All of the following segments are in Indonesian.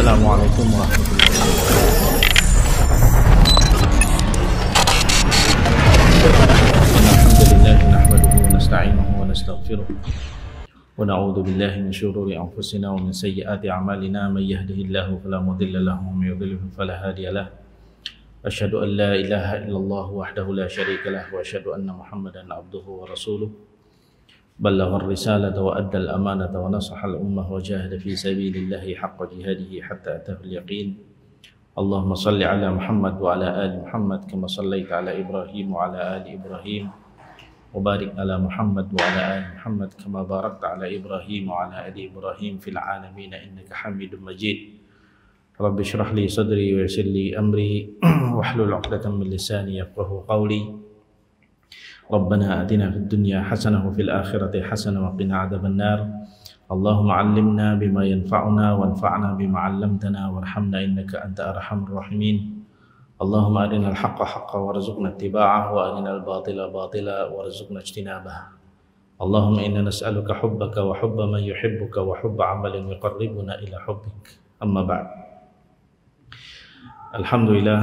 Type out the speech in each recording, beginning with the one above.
Assalamualaikum warahmatullahi wabarakatuh. Alhamdulillah nahmaduhu wa nasta'inuhu wa nastaghfiruh wa na'udzu billahi min shururi anfusina wa min sayyiati a'malina may yahdihillahu fala mudilla lahu wa may yudlil fala hadiya lahu. Asyhadu an la ilaha illallah wahdahu la syarika lahu wa asyhadu anna Muhammadan abduhu wa rasuluh. بلغ الرسالة وأدى الأمانة ونصح الأمة وجاهد في سبيل الله حق جهاده حتى أتاه اليقين. اللهم صل على محمد وعلى آل محمد كما صليت على إبراهيم وعلى آل إبراهيم وبارك على محمد وعلى آل محمد كما باركت على إبراهيم وعلى آل إبراهيم في العالمين إنك حميد مجيد. رب اشرح لي صدري ويسر لي أمري واحلل عقدة من لساني يفقهوا قولي. ربنا آتنا في الدنيا حسنة وفي الآخرة حسنة وقنا عذاب النار. اللهم علمنا بما ينفعنا وانفعنا بما علمتنا وارحمنا إنك أنت أرحم الراحمين. اللهم أرنا الحق حقا وارزقنا اتباعه وأرنا الباطل باطلا وارزقنا اجتنابه. اللهم إنا نسألك حبك وحب من يحبك وحب عمل يقربنا إلى حبك. أما بعد. Alhamdulillah,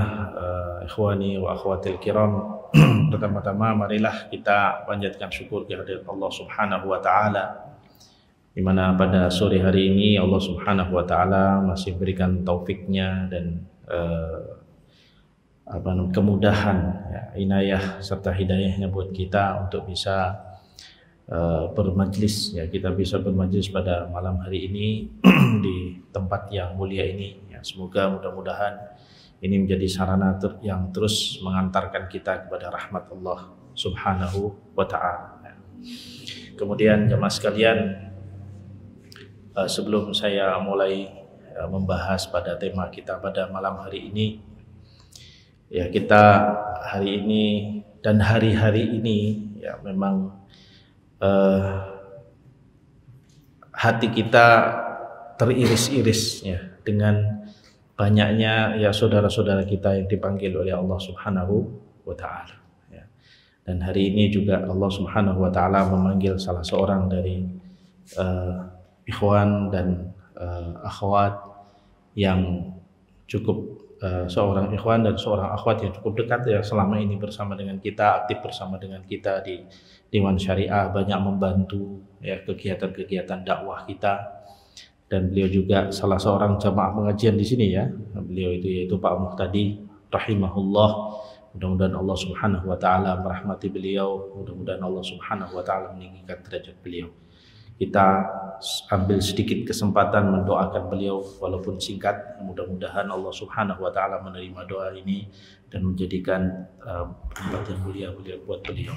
ikhwani wa akhwatil kiram, pertama-tama marilah kita panjatkan syukur kehadirat Allah Subhanahu wa taala, di mana pada sore hari ini Allah Subhanahu wa taala masih berikan taufiknya dan kemudahan, ya, inayah serta hidayahnya buat kita untuk bisa bermajlis, ya, kita bisa bermajlis pada malam hari ini di tempat yang mulia ini, ya. Semoga mudah-mudahan ini menjadi sarana yang terus mengantarkan kita kepada rahmat Allah Subhanahu wa ta'ala. Kemudian jemaah sekalian, sebelum saya mulai membahas pada tema kita pada malam hari ini, ya, kita hari ini dan hari-hari ini, ya, memang hati kita teriris-iris, ya, dengan banyaknya, ya, saudara-saudara kita yang dipanggil oleh Allah Subhanahu wa ta'ala, ya. Dan hari ini juga Allah Subhanahu wa ta'ala memanggil salah seorang dari ikhwan dan akhwat yang cukup, seorang ikhwan dan seorang akhwat yang cukup dekat, ya, selama ini bersama dengan kita, aktif bersama dengan kita di Dewan Syariah, banyak membantu, ya, kegiatan-kegiatan dakwah kita. Dan beliau juga salah seorang jamaah pengajian di sini, ya. Beliau itu yaitu Pak Muhtadi rahimahullah. Mudah-mudahan Allah Subhanahu wa taala merahmati beliau, mudah-mudahan Allah Subhanahu wa taala meninggikan derajat beliau. Kita ambil sedikit kesempatan mendoakan beliau walaupun singkat, mudah-mudahan Allah Subhanahu wa taala menerima doa ini dan menjadikan tempat yang mulia buat beliau.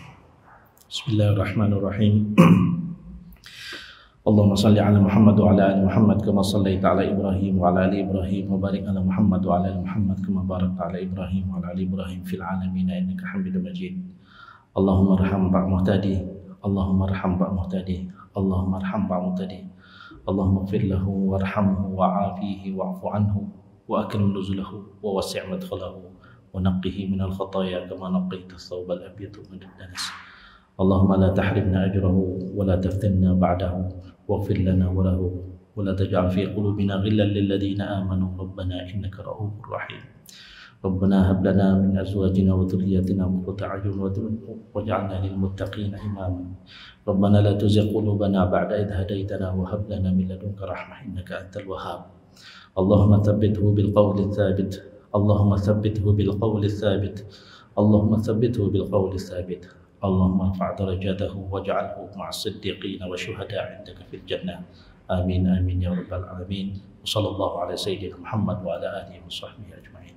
Bismillahirrahmanirrahim. Allahumma salli ala Muhammad wa ala ali Muhammad kama sallaita ala Ibrahim wa ala ali Ibrahim wa barik ala Muhammad wa ala ali Muhammad kama barakta ala Ibrahim wa ala ali Ibrahim fil alamin innaka Hamidum Majid. Allahumma arham Pak Muhtadi, Allahumma arham Pak Muhtadi, Allahumma arham Pak Muhtadi, Allahumma ighfir lahu warhamhu wa'afihi wa'fu anhu wa akrim nuzulahu wa wasi' madkhalahu wa naqqihi minal khataaya kama naqqaita ath-thawbal abyada min ad-danas. Allahumma la tahrimna ajrahu wa la taftinna ba'dahu واغفر لنا وله ولا تجعل في قلوبنا غلا للذين آمنوا ربنا إنك رؤوف رحيم. ربنا هب لنا من أزواجنا وذرياتنا قرة أعين واجعلنا للمتقين إماما. ربنا لا تزغ قلوبنا بعد إذ هديتنا وهب لنا من لدنك رحمة إنك أنت الوهاب. اللهم ثبته بالقول الثابت، اللهم ثبته بالقول الثابت، اللهم ثبته بالقول الثابت. اللهم ارفع درجاته واجعله مع الصديقين والشهداء عندك في الجنة. آمين آمين يا رب العالمين. وصلى الله على سيدنا محمد وعلى آله وصحبه أجمعين.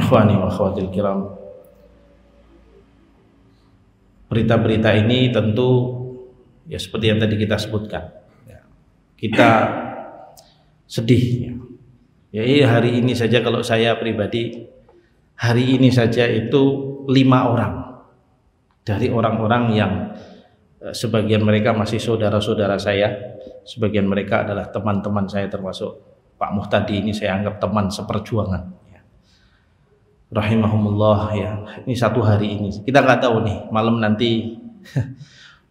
Ikhwani wa akhwatil kiram, berita-berita ini tentu, ya, seperti yang tadi kita sebutkan, ya, kita sedih, ya. Hari ini saja kalau saya pribadi, hari ini saja itu 5 orang dari orang-orang yang sebagian mereka masih saudara-saudara saya, sebagian mereka adalah teman-teman saya, termasuk Pak Muhtadi ini saya anggap teman seperjuangan, ya. Rahimahumullah, ya. Ini satu hari ini, kita nggak tahu nih malam nanti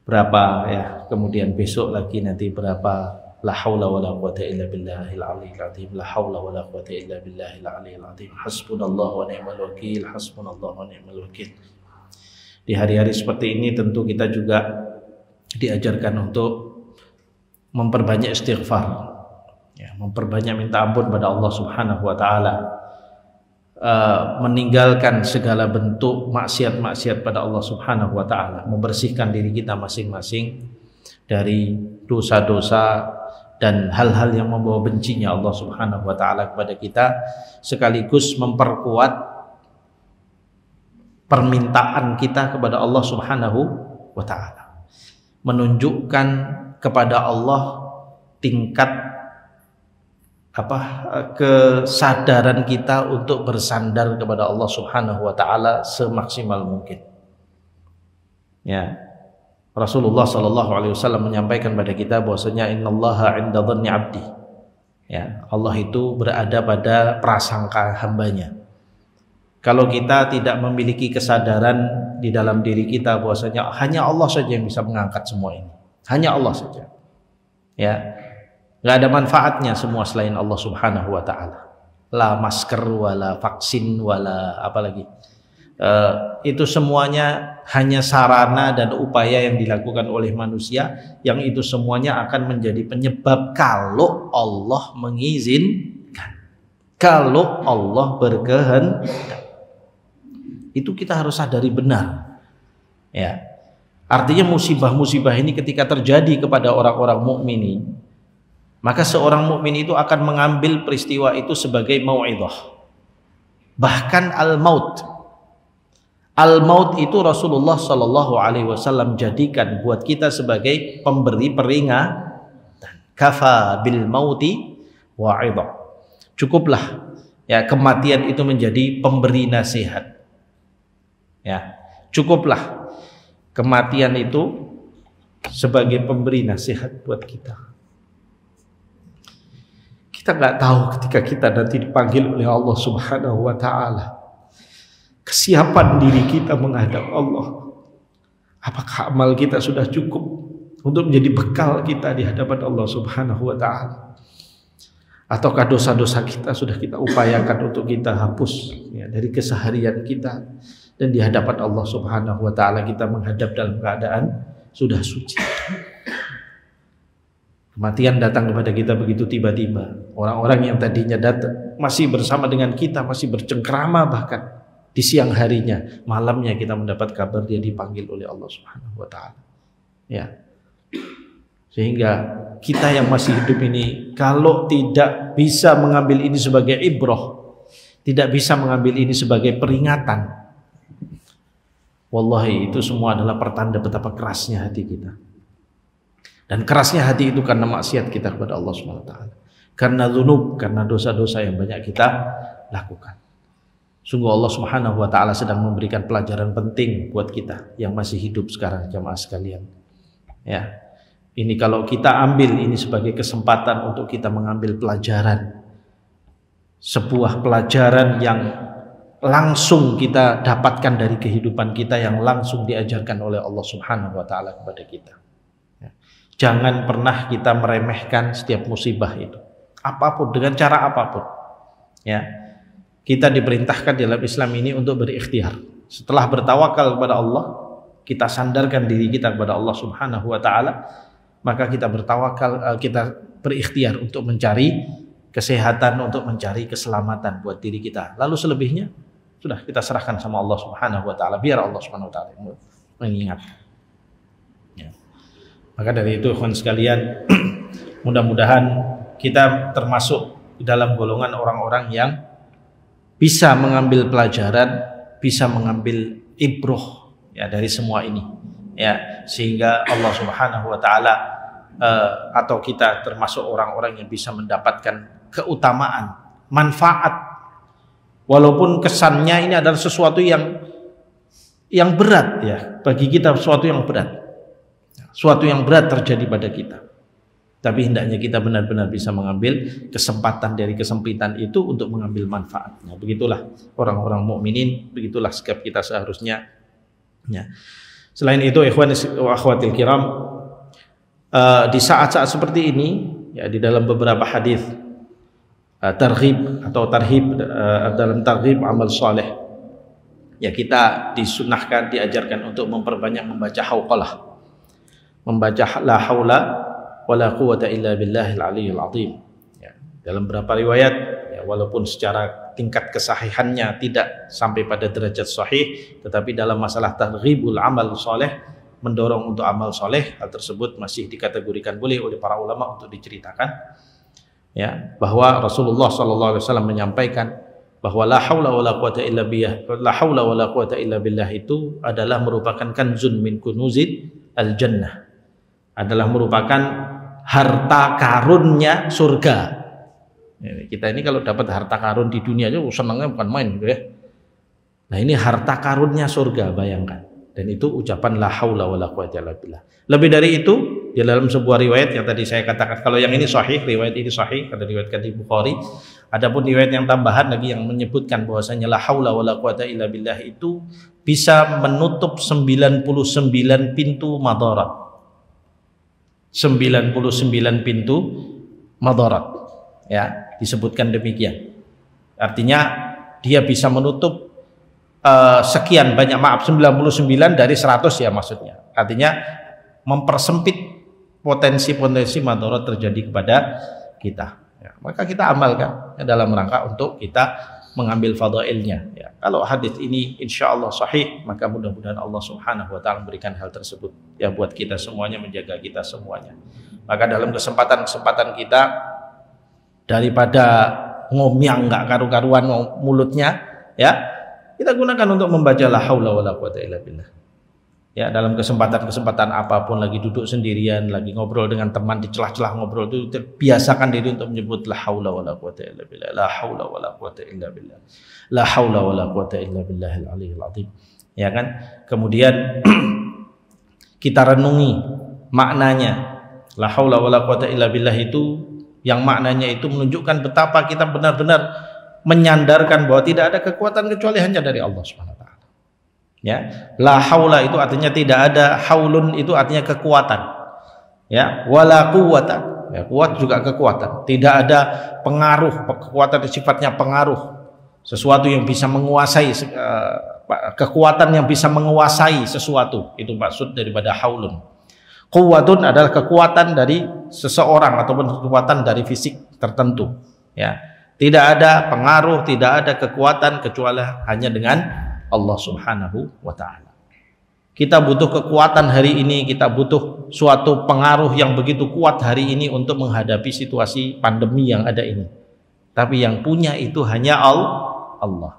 berapa, ya, kemudian besok lagi nanti berapa La haula wala quwata illa billahil aliyil azim. La haula wala quwata illa billahil aliyil azim. Hasbunallahu wa ni'mal wakil. Hasbunallahu wa ni'mal wakil. Di hari-hari seperti ini tentu kita juga diajarkan untuk memperbanyak istighfar, ya, memperbanyak minta ampun pada Allah Subhanahu wa taala, meninggalkan segala bentuk maksiat-maksiat pada Allah Subhanahu wa taala, membersihkan diri kita masing-masing dari dosa-dosa dan hal-hal yang membawa bencinya Allah Subhanahu wa taala kepada kita, sekaligus memperkuat permintaan kita kepada Allah Subhanahu wa taala, menunjukkan kepada Allah tingkat kesadaran kita untuk bersandar kepada Allah Subhanahu wa taala semaksimal mungkin. Ya, Rasulullah sallallahu alaihi wasallam menyampaikan pada kita bahwasanya innallaha 'inda dhanni 'abdi. Ya, Allah itu berada pada prasangka hambanya. Kalau kita tidak memiliki kesadaran di dalam diri kita bahwasanya hanya Allah saja yang bisa mengangkat semua ini, hanya Allah saja, ya, nggak ada manfaatnya semua selain Allah Subhanahu wa taala. La masker, wala vaksin, wala apalagi, itu semuanya hanya sarana dan upaya yang dilakukan oleh manusia, yang itu semuanya akan menjadi penyebab kalau Allah mengizinkan, kalau Allah berkehendak. Itu kita harus sadari benar, ya. Artinya musibah-musibah ini ketika terjadi kepada orang-orang mukminin, maka seorang mukmin itu akan mengambil peristiwa itu sebagai mau'idhah. Bahkan al-maut itu Rasulullah Shallallahu Alaihi Wasallam jadikan buat kita sebagai pemberi peringatan. Kafa bil mauti wa'idhah. Cukuplah, ya, kematian itu menjadi pemberi nasihat. Ya, cukuplah kematian itu sebagai pemberi nasihat buat kita. Kita nggak tahu ketika kita nanti dipanggil oleh Allah Subhanahu wa taala, kesiapan diri kita menghadap Allah. Apakah amal kita sudah cukup untuk menjadi bekal kita di hadapan Allah Subhanahu wa taala? Ataukah dosa-dosa kita sudah kita upayakan untuk kita hapus, ya, dari keseharian kita, dan di hadapan Allah Subhanahu wa taala kita menghadap dalam keadaan sudah suci. Kematian datang kepada kita begitu tiba-tiba. Orang-orang yang tadinya datang masih bersama dengan kita, masih bercengkrama, bahkan di siang harinya, malamnya kita mendapat kabar dia dipanggil oleh Allah Subhanahu wa taala. Ya. Sehingga kita yang masih hidup ini, kalau tidak bisa mengambil ini sebagai ibrah, tidak bisa mengambil ini sebagai peringatan, wallahi itu semua adalah pertanda betapa kerasnya hati kita. Dan kerasnya hati itu karena maksiat kita kepada Allah Subhanahu wa taala. Karena dzunub, karena dosa-dosa yang banyak kita lakukan. Sungguh Allah Subhanahu wa taala sedang memberikan pelajaran penting buat kita yang masih hidup sekarang, jamaah sekalian. Ya. Ini kalau kita ambil ini sebagai kesempatan untuk kita mengambil pelajaran. Sebuah pelajaran yang langsung kita dapatkan dari kehidupan kita, yang langsung diajarkan oleh Allah Subhanahu wa taala kepada kita. Jangan pernah kita meremehkan setiap musibah itu, apapun, dengan cara apapun. Ya, kita diperintahkan dalam Islam ini untuk berikhtiar. Setelah bertawakal kepada Allah, kita sandarkan diri kita kepada Allah Subhanahu wa taala, maka kita bertawakal, kita berikhtiar untuk mencari kesehatan, untuk mencari keselamatan buat diri kita. Lalu selebihnya sudah kita serahkan sama Allah Subhanahu wa taala, biar Allah Subhanahu wa taala mengingat. Ya. Maka dari itu, ikhwan sekalian, mudah-mudahan kita termasuk dalam golongan orang-orang yang bisa mengambil pelajaran, bisa mengambil ibrah, ya, dari semua ini, ya, sehingga Allah Subhanahu wa taala atau kita termasuk orang-orang yang bisa mendapatkan keutamaan, manfaat, walaupun kesannya ini adalah sesuatu yang berat, ya, bagi kita, sesuatu yang berat. Suatu yang berat terjadi pada kita, tapi hendaknya kita benar-benar bisa mengambil kesempatan dari kesempitan itu untuk mengambil manfaatnya. Begitulah orang-orang mukminin, begitulah sikap kita seharusnya. Ya. Selain itu, ikhwan wa akhwatil kiram, di saat-saat seperti ini ya di dalam beberapa hadis targhib atau tarhib dalam targhib amal soleh, ya kita disunahkan, diajarkan untuk memperbanyak membaca hauqalah, membaca la haula wala quwata illa billahil aliyyil azim. Ya, dalam beberapa riwayat, ya, walaupun secara tingkat kesahihannya tidak sampai pada derajat sahih, tetapi dalam masalah targhibul amal soleh, mendorong untuk amal soleh, hal tersebut masih dikategorikan boleh oleh para ulama untuk diceritakan, ya, bahwa Rasulullah SAW menyampaikan bahwa la haula wala quwata illa billah, la haula wala quwata illa billah itu adalah merupakan kanzun min kunuzil al jannah, adalah merupakan harta karunnya surga. Kita ini kalau dapat harta karun di dunia aja senangnya bukan main gitu ya. Nah, ini harta karunnya surga, bayangkan. Dan itu ucapan la haula wala quwata illa billah. Lebih dari itu, di dalam sebuah riwayat yang tadi saya katakan, kalau yang ini sahih, riwayat ini sahih karena diriwayatkan di Bukhari. Adapun riwayat yang tambahan lagi yang menyebutkan bahwasanya la haula wala quwata illa billah itu bisa menutup 99 pintu madarat. 99 pintu madarat. Ya, disebutkan demikian. Artinya dia bisa menutup sekian banyak, maaf, 99 dari 100 ya maksudnya. Artinya mempersempit potensi-potensi madarat terjadi kepada kita. Ya, maka kita amalkan ya, dalam rangka untuk kita mengambil fadailnya. Ya, kalau hadis ini insya Allah sahih, maka mudah-mudahan Allah Subhanahu Wa Taala memberikan hal tersebut ya buat kita semuanya, menjaga kita semuanya. Maka dalam kesempatan-kesempatan kita, daripada ngomyang nggak karu-karuan mulutnya, ya kita gunakan untuk membaca la haula wala quwata illa billah. Ya, dalam kesempatan-kesempatan apapun, lagi duduk sendirian, lagi ngobrol dengan teman, di celah-celah ngobrol itu biasakan diri untuk menyebut la haula wala quwata illa billah, la haula wala quwata illa billah, la haula wala quwata illa billahil aliyyil azim. Ya kan? Kemudian kita renungi maknanya. La haula wala quwata illa billah itu yang maknanya itu menunjukkan betapa kita benar-benar menyandarkan bahwa tidak ada kekuatan kecuali hanya dari Allah Subhanahu wa taala. Ya, la haula itu artinya tidak ada, haulun itu artinya kekuatan. Ya, wala quwwata. Ya, kuat juga kekuatan. Tidak ada pengaruh, kekuatan sifatnya pengaruh. Sesuatu yang bisa menguasai, kekuatan yang bisa menguasai sesuatu, itu maksud daripada haulun. Quwwatun adalah kekuatan dari seseorang ataupun kekuatan dari fisik tertentu. Ya, tidak ada pengaruh, tidak ada kekuatan kecuali hanya dengan Allah Subhanahu wa Ta'ala. Kita butuh kekuatan hari ini, kita butuh suatu pengaruh yang begitu kuat hari ini untuk menghadapi situasi pandemi yang ada ini. Tapi yang punya itu hanya Allah.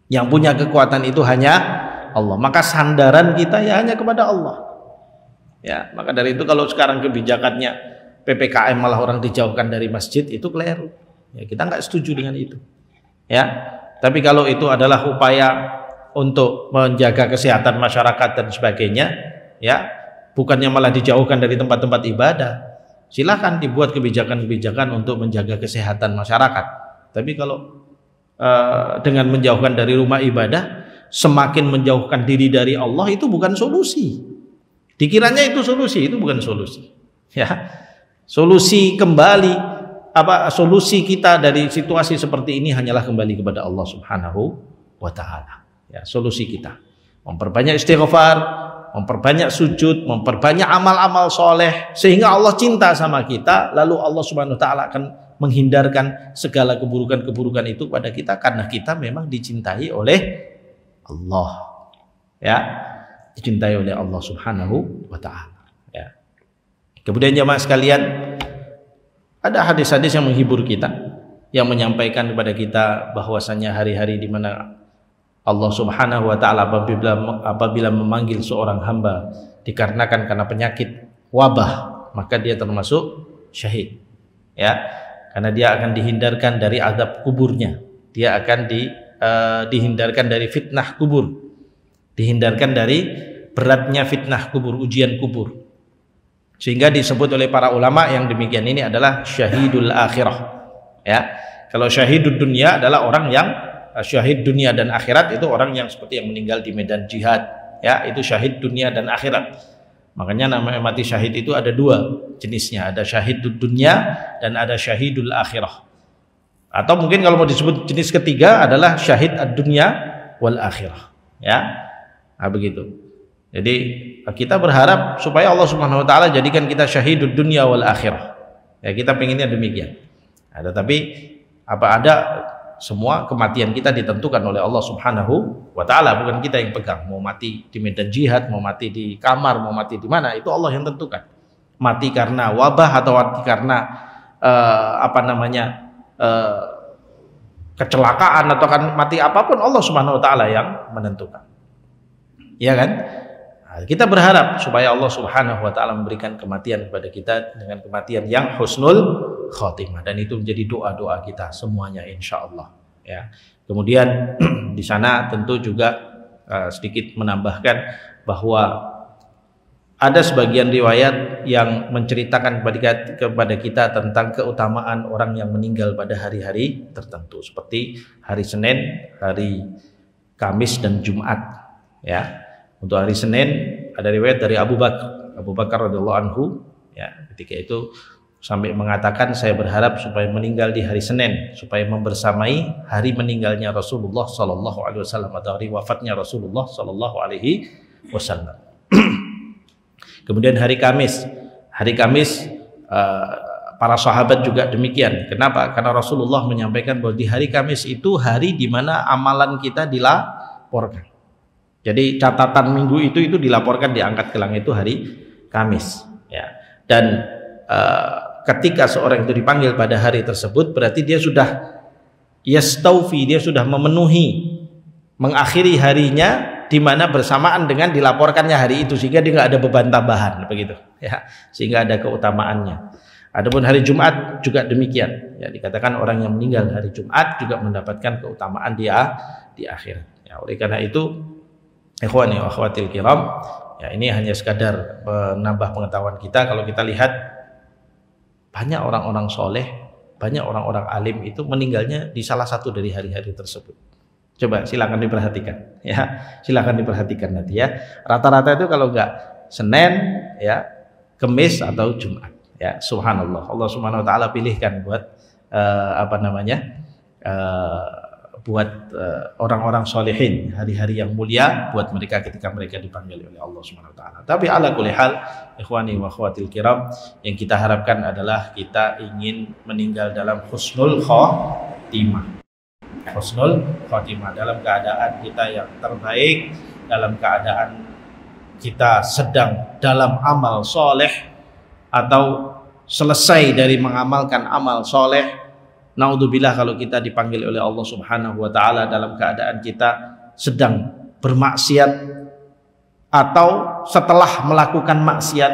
Yang punya kekuatan itu hanya Allah. Maka sandaran kita ya hanya kepada Allah. Ya, maka dari itu kalau sekarang kebijakannya PPKM malah orang dijauhkan dari masjid, itu keliru. Ya, kita nggak setuju dengan itu. Ya. Tapi kalau itu adalah upaya untuk menjaga kesehatan masyarakat dan sebagainya, ya, bukannya malah dijauhkan dari tempat-tempat ibadah, silakan dibuat kebijakan-kebijakan untuk menjaga kesehatan masyarakat. Tapi kalau dengan menjauhkan dari rumah ibadah, semakin menjauhkan diri dari Allah, itu bukan solusi. Dikiranya itu solusi, itu bukan solusi. Ya, solusi kembali. Solusi kita dari situasi seperti ini hanyalah kembali kepada Allah Subhanahu wa Ta'ala. Ya, solusi kita memperbanyak istighfar, memperbanyak sujud, memperbanyak amal-amal soleh, sehingga Allah cinta sama kita. Lalu Allah Subhanahu wa Ta'ala akan menghindarkan segala keburukan-keburukan itu pada kita, karena kita memang dicintai oleh Allah. Ya, dicintai oleh Allah Subhanahu wa Ta'ala. Ya. Kemudian jemaah sekalian, ada hadis-hadis yang menghibur kita, yang menyampaikan kepada kita bahwasanya hari-hari di mana Allah Subhanahu wa Ta'ala apabila memanggil seorang hamba dikarenakan karena penyakit wabah, maka dia termasuk syahid. Ya, karena dia akan dihindarkan dari azab kuburnya, dia akan dihindarkan dari fitnah kubur, dihindarkan dari beratnya fitnah kubur, ujian kubur. Sehingga disebut oleh para ulama yang demikian ini adalah syahidul akhirah. Ya, kalau syahidul dunia adalah orang yang syahid dunia dan akhirat, itu orang yang seperti yang meninggal di medan jihad. Ya, itu syahid dunia dan akhirat. Makanya namanya mati syahid itu ada dua jenisnya, ada syahidud dunya dan ada syahidul akhirah. Atau mungkin kalau mau disebut jenis ketiga adalah syahid ad-dunya wal akhirah. Ya, nah, begitu. Jadi kita berharap supaya Allah Subhanahu Wa Taala jadikan kita syahidud dunya wal akhirah. Ya, kita pengennya demikian. Nah, tetapi ada semua kematian kita ditentukan oleh Allah Subhanahu wa Ta'ala, bukan kita yang pegang. Mau mati di medan jihad, mau mati di kamar, mau mati di mana, itu Allah yang tentukan. Mati karena wabah atau mati karena kecelakaan atau kan mati apapun, Allah Subhanahu wa Ta'ala yang menentukan. Ya kan? Nah, kita berharap supaya Allah Subhanahu wa Ta'ala memberikan kematian kepada kita dengan kematian yang husnul khotimah, dan itu menjadi doa-doa kita semuanya insyaallah. Ya. Kemudian di sana tentu juga sedikit menambahkan bahwa ada sebagian riwayat yang menceritakan kepada kita tentang keutamaan orang yang meninggal pada hari-hari tertentu, seperti hari Senin, hari Kamis dan Jumat. Ya. Untuk hari Senin ada riwayat dari Abu Bakar radhiyallahu anhu, ya, ketika itu sampai mengatakan, saya berharap supaya meninggal di hari Senin supaya membersamai hari meninggalnya Rasulullah sallallahu alaihi wasallam atau hari wafatnya Rasulullah sallallahu alaihi wasallam. Kemudian hari Kamis para sahabat juga demikian. Kenapa? Karena Rasulullah menyampaikan bahwa di hari Kamis itu hari di mana amalan kita dilaporkan. Jadi catatan minggu itu dilaporkan, diangkat ke langit itu hari Kamis, ya. Dan ketika seorang itu dipanggil pada hari tersebut, berarti dia sudah yastaufi, dia sudah memenuhi, mengakhiri harinya di mana bersamaan dengan dilaporkannya hari itu, sehingga dia nggak ada beban tambahan, begitu ya, sehingga ada keutamaannya. Adapun hari Jumat juga demikian, ya, dikatakan orang yang meninggal hari Jumat juga mendapatkan keutamaan dia di akhir. Ya, oleh karena itu, ikhwani wa akhwatil kiram, ya, ini hanya sekadar menambah pengetahuan kita. Kalau kita lihat banyak orang-orang soleh, banyak orang-orang alim itu meninggalnya di salah satu dari hari-hari tersebut. Coba silakan diperhatikan, ya, silakan diperhatikan nanti, ya. Rata-rata itu kalau enggak Senin, ya, Kamis atau Jumat, ya. Subhanallah, Allah Subhanahu Wa Taala pilihkan buat buat orang-orang solehin, hari-hari yang mulia buat mereka ketika mereka dipanggil oleh Allah Subhanahu Wa Taala. Tapi ala kulli hal, ikhwani wa akhwatil kiram, yang kita harapkan adalah kita ingin meninggal dalam husnul khotimah. Husnul khotimah, dalam keadaan kita yang terbaik, dalam keadaan kita sedang dalam amal soleh atau selesai dari mengamalkan amal soleh. Naudzubillah kalau kita dipanggil oleh Allah Subhanahu wa Ta'ala dalam keadaan kita sedang bermaksiat, atau setelah melakukan maksiat,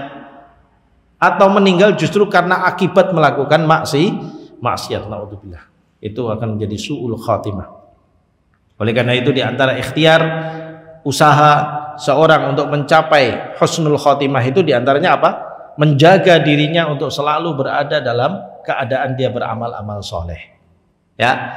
atau meninggal justru karena akibat melakukan maksiat, naudzubillah, itu akan menjadi su'ul khatimah. Oleh karena itu, di antara ikhtiar usaha seorang untuk mencapai husnul khatimah itu diantaranya apa? Menjaga dirinya untuk selalu berada dalam keadaan dia beramal-amal soleh, ya,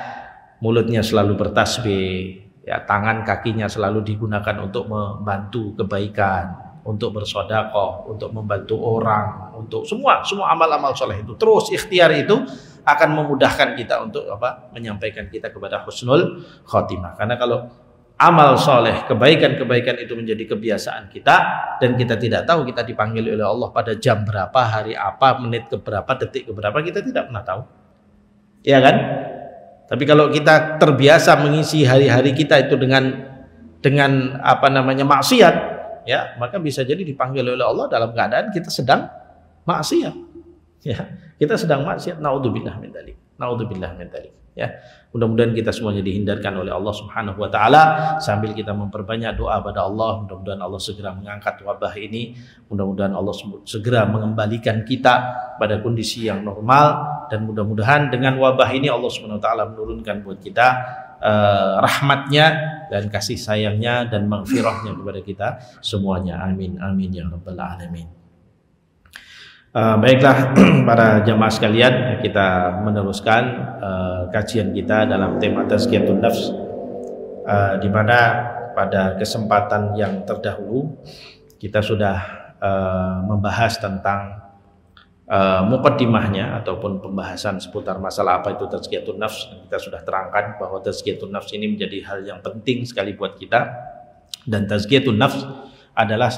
mulutnya selalu bertasbih, ya, tangan kakinya selalu digunakan untuk membantu kebaikan, untuk bersedekah, untuk membantu orang, untuk semua amal-amal soleh itu. Terus ikhtiar itu akan memudahkan kita untuk menyampaikan kita kepada husnul khotimah. Karena kalau amal soleh, kebaikan-kebaikan itu menjadi kebiasaan kita, dan kita tidak tahu kita dipanggil oleh Allah pada jam berapa, hari apa, menit keberapa, detik keberapa, kita tidak pernah tahu, ya kan? Tapi kalau kita terbiasa mengisi hari-hari kita itu dengan maksiat, ya, maka bisa jadi dipanggil oleh Allah dalam keadaan kita sedang maksiat, ya, kita sedang maksiat. Naudzubillah min dzalik, naudzubillah min dzalik. Ya, mudah-mudahan kita semuanya dihindarkan oleh Allah Subhanahu wa Ta'ala, sambil kita memperbanyak doa pada Allah. Mudah-mudahan Allah segera mengangkat wabah ini, mudah-mudahan Allah segera mengembalikan kita pada kondisi yang normal, dan mudah-mudahan dengan wabah ini Allah Subhanahu wa Ta'ala menurunkan buat kita rahmatnya dan kasih sayangnya dan maghfirahnya kepada kita semuanya. Amin, amin ya rabbal alamin. Baiklah para jamaah sekalian, kita meneruskan kajian kita dalam tema tazkiyatun nafs, di mana pada kesempatan yang terdahulu kita sudah membahas tentang muqaddimahnya ataupun pembahasan seputar masalah apa itu tazkiyatun nafs. Kita sudah terangkan bahwa tazkiyatun nafs ini menjadi hal yang penting sekali buat kita, dan tazkiyatun nafs adalah,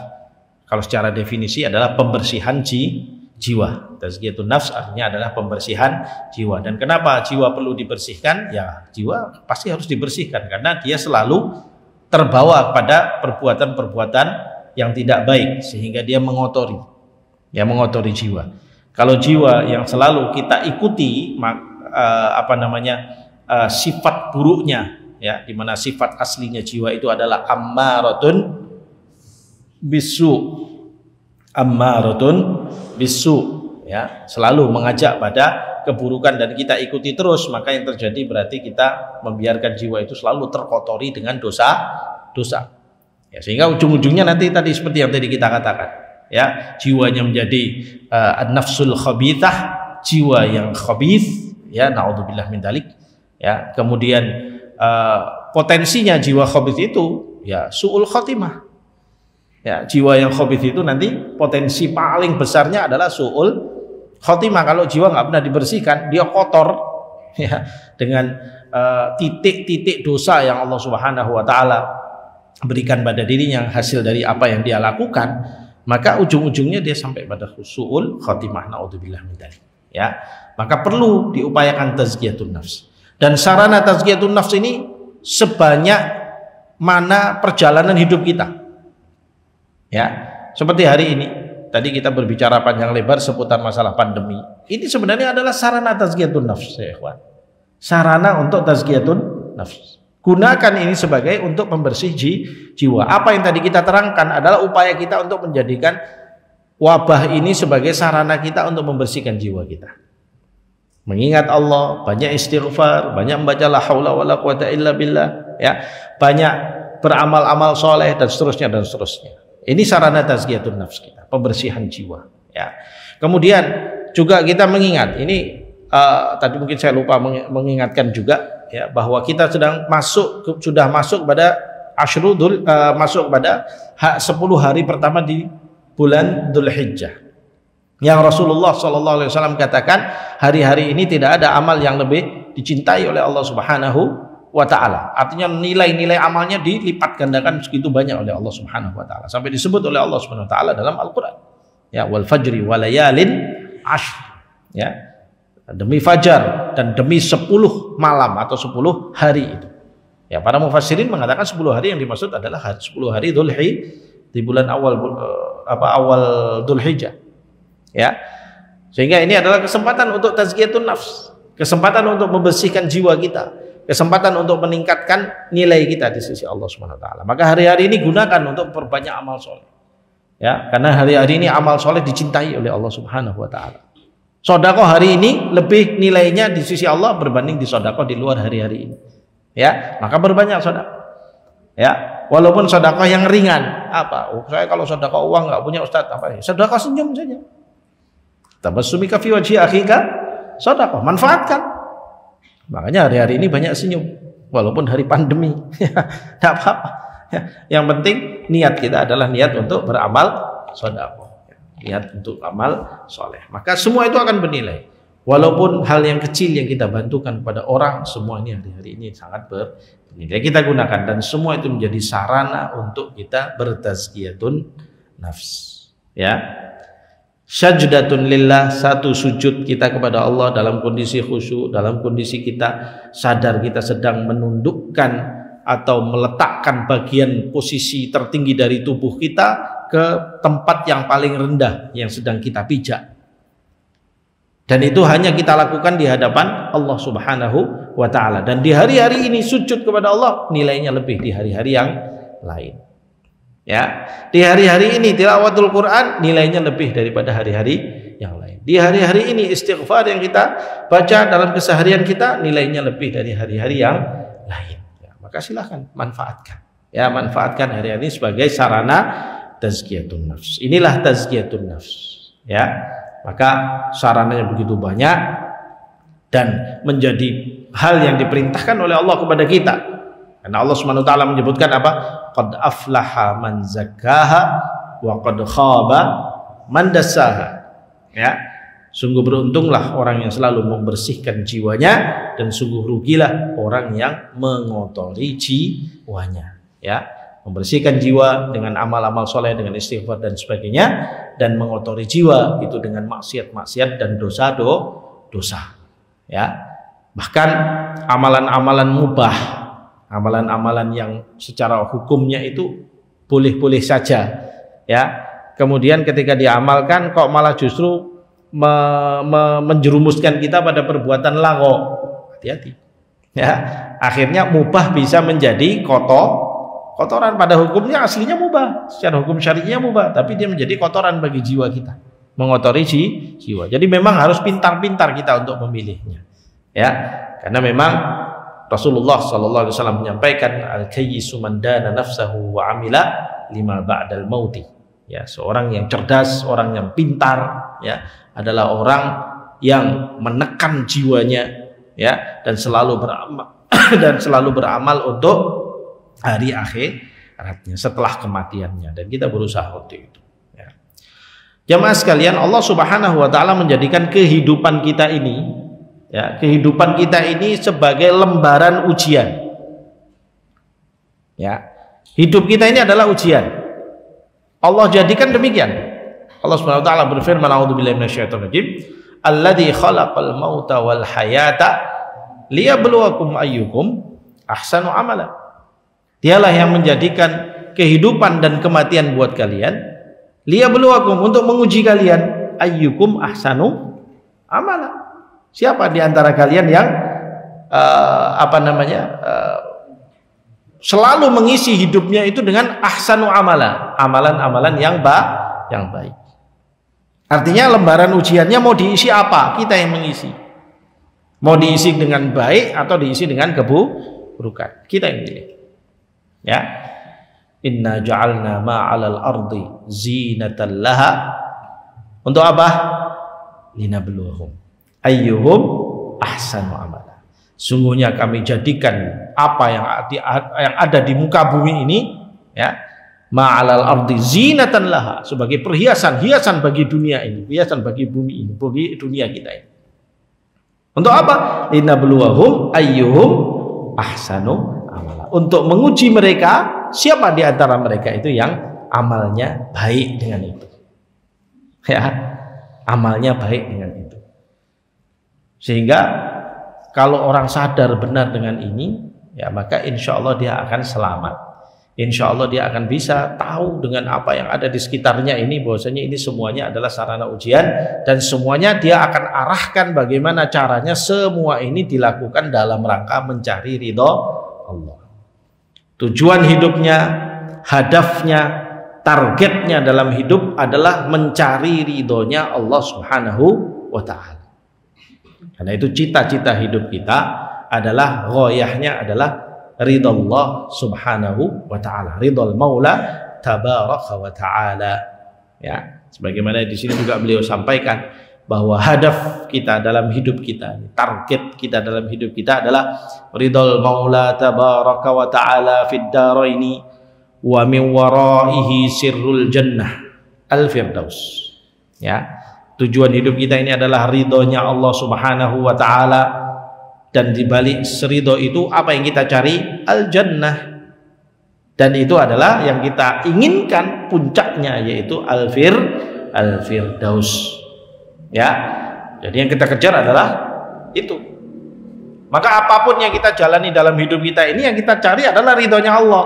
kalau secara definisi, adalah pembersihan jiwa. Tazkiyatun nafs artinya adalah pembersihan jiwa. Dan kenapa jiwa perlu dibersihkan? Ya, jiwa pasti harus dibersihkan karena dia selalu terbawa pada perbuatan-perbuatan yang tidak baik, sehingga dia mengotori jiwa. Kalau jiwa yang selalu kita ikuti sifat buruknya, ya, di mana sifat aslinya jiwa itu adalah ammaratun bisu, ya, selalu mengajak pada keburukan dan kita ikuti terus, maka yang terjadi berarti kita membiarkan jiwa itu selalu terkotori dengan dosa. Ya, sehingga ujung-ujungnya nanti tadi seperti yang tadi kita katakan, ya, jiwanya menjadi an-nafsul khabithah, jiwa yang khabith, ya, naudzubillah min dzalik, ya. Kemudian potensinya jiwa khabith itu, ya, su'ul khotimah. Ya, jiwa yang khabith itu nanti potensi paling besarnya adalah su'ul khotimah. Kalau jiwa nggak pernah dibersihkan, dia kotor, ya, dengan titik-titik dosa yang Allah Subhanahu wa taala berikan pada dirinya hasil dari apa yang dia lakukan, maka ujung-ujungnya dia sampai pada su'ul khotimah, naudzubillah min dzalik, ya. Maka perlu diupayakan tazkiyatun nafs. Dan sarana tazkiyatun nafs ini sebanyak mana perjalanan hidup kita. Ya, seperti hari ini tadi kita berbicara panjang lebar seputar masalah pandemi. Ini sebenarnya adalah sarana tazkiyatun nafs, ya ikhwan. Sarana untuk tazkiyatun nafs. Gunakan ini sebagai untuk membersih jiwa. Apa yang tadi kita terangkan adalah upaya kita untuk menjadikan wabah ini sebagai sarana kita untuk membersihkan jiwa kita. Mengingat Allah, banyak istighfar, banyak membaca la haula wala quwata illa billah, ya, banyak beramal-amal soleh dan seterusnya dan seterusnya. Ini sarana tazkiyatun nafs kita, pembersihan jiwa, ya. Kemudian juga kita mengingat ini, tadi mungkin saya lupa mengingatkan juga, ya, bahwa kita sudah masuk pada masuk pada 10 hari pertama di bulan Dzulhijjah, yang Rasulullah SAW katakan hari-hari ini tidak ada amal yang lebih dicintai oleh Allah Subhanahu wa ta'ala. Artinya nilai-nilai amalnya dilipat gandakan segitu banyak oleh Allah Subhanahu wa ta'ala, sampai disebut oleh Allah Subhanahu wa ta'ala dalam Al-Quran, ya, wal fajri walayalin ashr, ya, demi fajar dan demi 10 malam atau 10 hari itu. Ya, para mufassirin mengatakan 10 hari yang dimaksud adalah 10 hari Dzulhijjah di bulan awal Dzulhijjah. Ya. Sehingga ini adalah kesempatan untuk tazkiyatun nafs, kesempatan untuk membersihkan jiwa kita, kesempatan untuk meningkatkan nilai kita di sisi Allah Subhanahu wa taala. Maka hari-hari ini gunakan untuk perbanyak amal soleh. Ya, karena hari-hari ini amal soleh dicintai oleh Allah Subhanahu wa taala. Sedekah hari ini lebih nilainya di sisi Allah berbanding di sedekah di luar hari-hari ini. Ya, maka berbanyak sedekah. Ya, walaupun sedekah yang ringan. Apa? Oh, saya kalau sedekah uang nggak punya Ustaz, apa? Sedekah senyum saja. Tabassumika fi wajhi akhika sedekah, manfaatkan. Makanya hari-hari ini banyak senyum walaupun hari pandemi. Tidak apa-apa. Ya, yang penting niat kita adalah niat untuk beramal sedekah. Niat untuk amal soleh, maka semua itu akan bernilai. Walaupun hal yang kecil yang kita bantukan kepada orang, semua ini hari-hari ini sangat bernilai. Kita gunakan dan semua itu menjadi sarana untuk kita bertazkiyatun nafs. Ya, sajdatun lillah, satu sujud kita kepada Allah dalam kondisi khusyuk, dalam kondisi kita sadar kita sedang menundukkan atau meletakkan bagian posisi tertinggi dari tubuh kita ke tempat yang paling rendah yang sedang kita pijak, dan itu hanya kita lakukan di hadapan Allah Subhanahu wa ta'ala. Dan di hari-hari ini sujud kepada Allah nilainya lebih di hari-hari yang lain, ya. Di hari-hari ini tilawatul Quran nilainya lebih daripada hari-hari yang lain. Di hari-hari ini istighfar yang kita baca dalam keseharian kita nilainya lebih dari hari-hari yang lain, ya. Maka silahkan manfaatkan, ya, manfaatkan hari-hari ini sebagai sarana tazkiyatun nafs. Inilah tazkiyatun nafs, ya. Maka sarananya begitu banyak dan menjadi hal yang diperintahkan oleh Allah kepada kita. Karena Allah Subhanahu wa taala menyebutkan apa? Qad aflaha man zakkaha wa qad khaba man dassaha. Ya, sungguh beruntunglah orang yang selalu membersihkan jiwanya, dan sungguh rugilah orang yang mengotori jiwanya. Ya, membersihkan jiwa dengan amal-amal soleh, dengan istighfar dan sebagainya, dan mengotori jiwa itu dengan maksiat-maksiat dan dosa-dosa. Ya, bahkan amalan-amalan mubah, amalan-amalan yang secara hukumnya itu boleh-boleh saja, ya, kemudian ketika diamalkan kok malah justru menjerumuskan kita pada perbuatan lagho. Hati-hati, ya, akhirnya mubah bisa menjadi kotoran. Pada hukumnya aslinya mubah, secara hukum syariahnya mubah, tapi dia menjadi kotoran bagi jiwa kita, mengotori jiwa. Jadi memang harus pintar-pintar kita untuk memilihnya, ya, karena memang Rasulullah SAW menyampaikan, al-kayyisu man dana nafsahu wa amila lima ba'dal mauti. Ya, seorang yang cerdas, orang yang pintar, ya, adalah orang yang menekan jiwanya, ya, dan selalu beramal untuk hari akhiratnya setelah kematiannya, dan kita berusaha untuk itu. Ya. Jamaah sekalian, Allah Subhanahu wa taala menjadikan kehidupan kita ini, ya, kehidupan kita ini sebagai lembaran ujian. Ya, hidup kita ini adalah ujian. Allah jadikan demikian. Allah Subhanahu wa taala berfirman, a'udzubillahi minasyaitonir rajim, alladzi khalaqal mauta wal hayata liyabluwakum ayyukum ahsanu amala. Dialah yang menjadikan kehidupan dan kematian buat kalian, liyabluwakum, untuk menguji kalian, ayyukum ahsanu amala. Siapa di antara kalian yang selalu mengisi hidupnya itu dengan ahsanu amala, amalan-amalan yang baik. Artinya lembaran ujiannya mau diisi apa? Kita yang mengisi. Mau diisi dengan baik atau diisi dengan keburukan, kita yang pilih. Ya. Inna ja'alna ma'alal ardi zinatan laha. Untuk apa? Linabluwahum ayyuhum ahsanu amala. Sungguhnya kami jadikan apa yang ada di muka bumi ini, ya, ma'alal ardi zinatan laha, sebagai hiasan bagi dunia ini, hiasan bagi bumi ini, bagi dunia kita ini. Untuk apa? Linabluwahum ayyuhum ahsanu amala. Untuk menguji mereka, siapa di antara mereka itu yang amalnya baik dengan itu. Ya, amalnya baik dengan itu. Sehingga kalau orang sadar benar dengan ini, ya, maka insya Allah dia akan selamat. Insya Allah dia akan bisa tahu dengan apa yang ada di sekitarnya ini, bahwasanya ini semuanya adalah sarana ujian, dan semuanya dia akan arahkan bagaimana caranya semua ini dilakukan dalam rangka mencari ridho Allah. Tujuan hidupnya, hadafnya, targetnya dalam hidup adalah mencari ridhonya Allah Subhanahu wa ta'ala. Karena itu cita-cita hidup kita adalah, ghoyahnya adalah ridha Allah Subhanahu wa ta'ala, ridhal Maula tabaraka wa ta'ala. Ya, sebagaimana di sini juga beliau sampaikan bahwa hadaf kita dalam hidup kita, target kita dalam hidup kita adalah ridhal Maula tabaraka wa ta'ala fid daraini wa min waraihi sirrul jannah al-firdaus. Ya, tujuan hidup kita ini adalah ridhonya Allah Subhanahu wa ta'ala, dan dibalik seridho itu apa yang kita cari? Al-jannah. Dan itu adalah yang kita inginkan puncaknya, yaitu al-firdaus. Ya, jadi yang kita kejar adalah itu. Maka apapun yang kita jalani dalam hidup kita ini, yang kita cari adalah ridhonya Allah.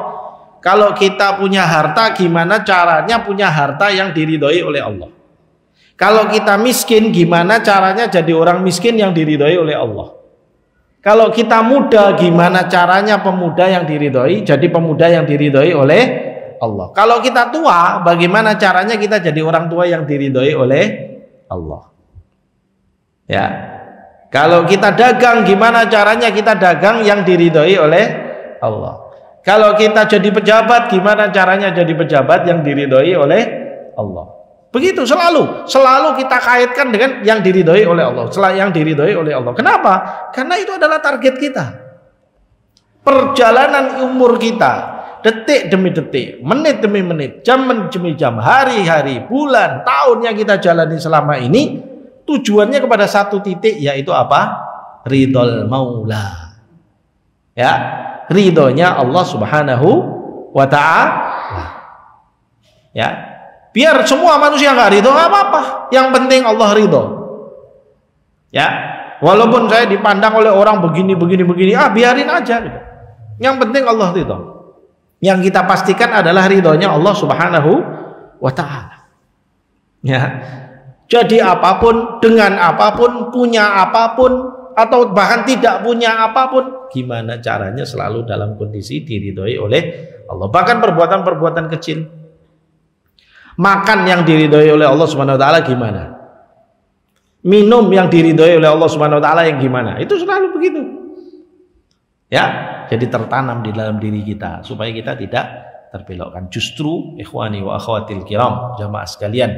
Kalau kita punya harta, gimana caranya punya harta yang diridhoi oleh Allah? Kalau kita miskin, gimana caranya jadi orang miskin yang diridhoi oleh Allah? Kalau kita muda, gimana caranya pemuda yang diridhoi jadi pemuda yang diridhoi oleh Allah? Kalau kita tua, bagaimana caranya kita jadi orang tua yang diridhoi oleh Allah? Ya. Kalau kita dagang, gimana caranya kita dagang yang diridhoi oleh Allah? Kalau kita jadi pejabat, gimana caranya jadi pejabat yang diridhoi oleh Allah? Begitu selalu kita kaitkan dengan yang diridhoi oleh Allah, yang diridhoi oleh Allah. Kenapa? Karena itu adalah target kita. Perjalanan umur kita detik demi detik, menit demi menit, jam demi jam, hari-hari, bulan, tahun yang kita jalani selama ini, tujuannya kepada satu titik, yaitu apa? Ridhol Maula. Ya, ridhonya Allah Subhanahu wa Ta'ala. Ya, biar semua manusia nggak ridho nggak apa-apa, yang penting Allah ridho. Ya, walaupun saya dipandang oleh orang begini, biarin aja gitu. Yang penting Allah ridho. Yang kita pastikan adalah ridhonya Allah Subhanahu wa Ta'ala. Ya, jadi apapun, dengan apapun, punya apapun, atau bahkan tidak punya apapun, gimana caranya selalu dalam kondisi diridhoi oleh Allah. Bahkan perbuatan-perbuatan kecil, makan yang diridhoi oleh Allah Subhanahu wa Ta'ala gimana, minum yang diridhoi oleh Allah Subhanahu wa Ta'ala yang gimana, itu selalu begitu. Ya, jadi tertanam di dalam diri kita supaya kita tidak terbelokkan. Justru ikhwani wa akhwatil kiram, jamaah sekalian,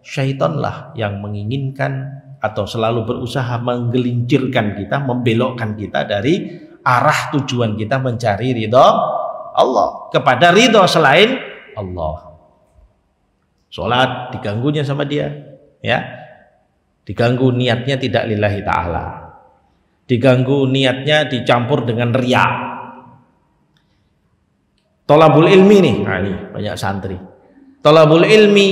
syaitanlah yang menginginkan atau selalu berusaha menggelincirkan kita, membelokkan kita dari arah tujuan kita mencari ridho Allah kepada ridho selain Allah. Sholat diganggunya sama dia, ya, diganggu niatnya tidak lillahi ta'ala, diganggu niatnya dicampur dengan riya. Tolabul ilmi nih, nah ini banyak santri, tolabul ilmi,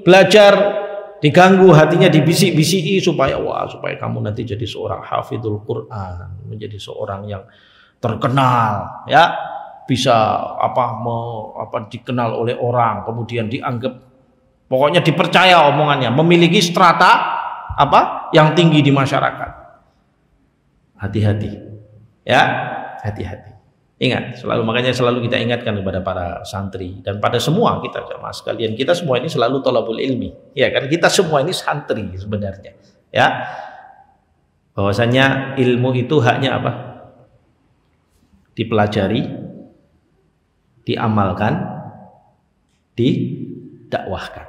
belajar, diganggu hatinya, dibisik-bisiki supaya supaya kamu nanti jadi seorang hafidhul Quran, menjadi seorang yang terkenal, ya, bisa dikenal oleh orang, kemudian dianggap, pokoknya dipercaya omongannya, memiliki strata yang tinggi di masyarakat. Hati-hati, ya, hati-hati. Ingat, makanya selalu kita ingatkan kepada para santri dan pada semua kita jamaah sekalian, kita semua ini selalu thalabul ilmi, ya kan? Kita semua ini santri sebenarnya, ya. Bahwasanya ilmu itu haknya apa? Dipelajari, diamalkan, didakwahkan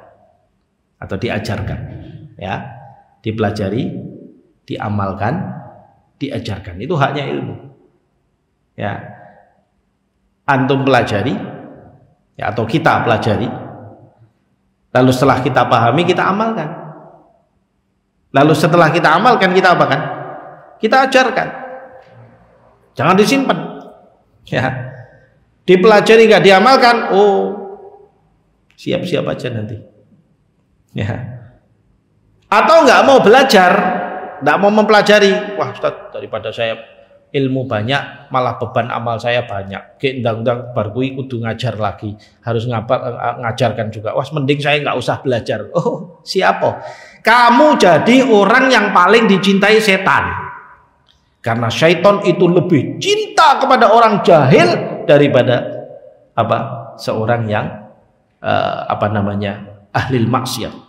atau diajarkan, ya. Dipelajari, diamalkan, diajarkan, itu haknya ilmu, ya. Antum pelajari, ya, atau kita pelajari, lalu setelah kita pahami kita amalkan, lalu setelah kita amalkan kita apakan? Kita ajarkan, jangan disimpan, ya. Dipelajari nggak diamalkan, siap-siap aja nanti, ya. Atau nggak mau belajar, nggak mau mempelajari, wah Ustaz, daripada saya ilmu banyak malah beban amal saya banyak, gendang-dang barkui kudu ngajar lagi, harus ngajarkan juga, wah mending saya nggak usah belajar. Oh, siapa? Kamu jadi orang yang paling dicintai setan, karena syaitan itu lebih cinta kepada orang jahil daripada seorang yang ahlil maksiat.